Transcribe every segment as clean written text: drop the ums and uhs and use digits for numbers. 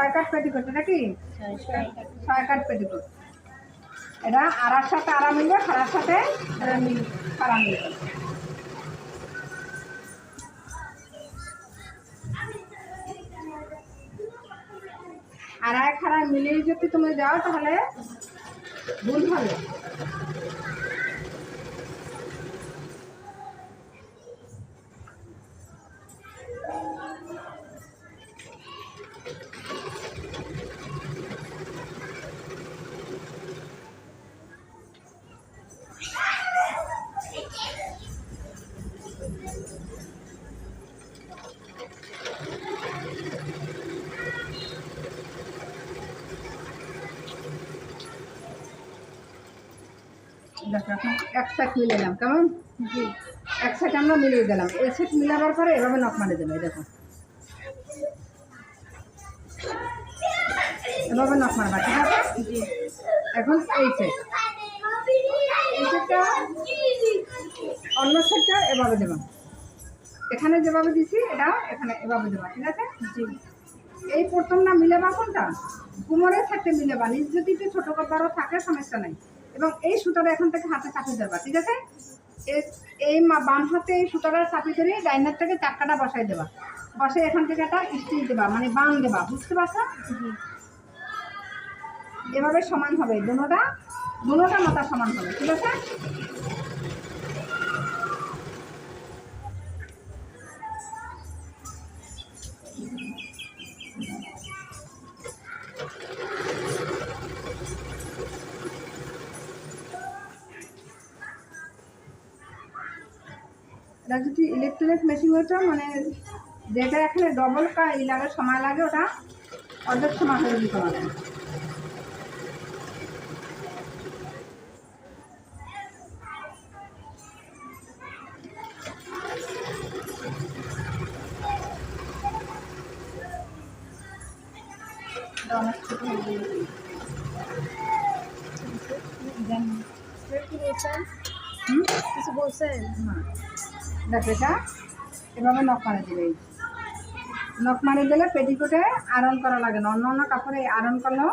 ছয় কাট পেটিকোট, এটা কি ছয় কাট পেটিকোট। এটা আড়ার সাথে আড়া মিলবে, খাড়ার সাথে খাড়া মিলবে। আড়ায় খাড়া মিলিয়ে যদি তুমি যাও তাহলে ভুল হবে। দেখো এখন এক সাইড মিলে নিলাম, কেমন? এক সাইড আমরা মিলিয়ে দিলাম। এই সাইড মিলাবার পরে এভাবে নখ মারে দেবে, দেখো এভাবে নখ মারবা, ঠিক আছে? এখন এই সাইডটা অন্য সাইডটা এভাবে দেবা, এখানে যেভাবে দিছি এটা এখানে এভাবে দেবা, ঠিক আছে? এই প্রথমটা মিলেবা কোনটা? কোমরের সাথে মিলেবা, নিজ যদি একটু ছোটো বড় থাকে সমস্যা নাই। এবং এই সুতাটা এখান থেকে হাতে চাপিয়ে দেবা, ঠিক আছে? এই বাম হাতে এই সুতাটা চাপিয়ে ধরে ডাইনার থেকে চাক্কাটা বসাই দেবা, বসে এখান থেকে একটা স্টিচ দেবা, মানে বাং দেবা, বুঝতে পারছো? এভাবে সমান হবে, দুটোটা মাথা সমান হবে, ঠিক আছে? এটা যদি ইলেকট্রিক মেশিন হতো, মানে যেটা এখানে ডবল লাগে সময় লাগে, ওটা অর্ধেক সময় হয়ে দিতে হবে। কিছু বলছেন? দেখো এটা এভাবে নখ মারে দিলে, নখ মারে দিলে পেটিকোটে আয়রন করা লাগে না। অন্য অন্য কাপড়ে আয়রন করলেও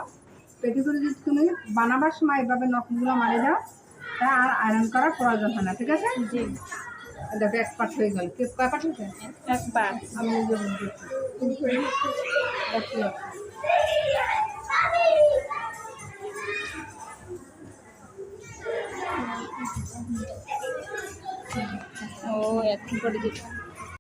পেটিকোটে যদি তুমি বানাবার সময় এভাবে নখগুলো মারে দাও, তা আর আয়রন করার প্রয়োজন হয় না, ঠিক আছে? জি। দেখো এক পাট হয়ে গেল, কয় পাট হয়েছে? একবার আমি ও এখন করে দিচ্ছি।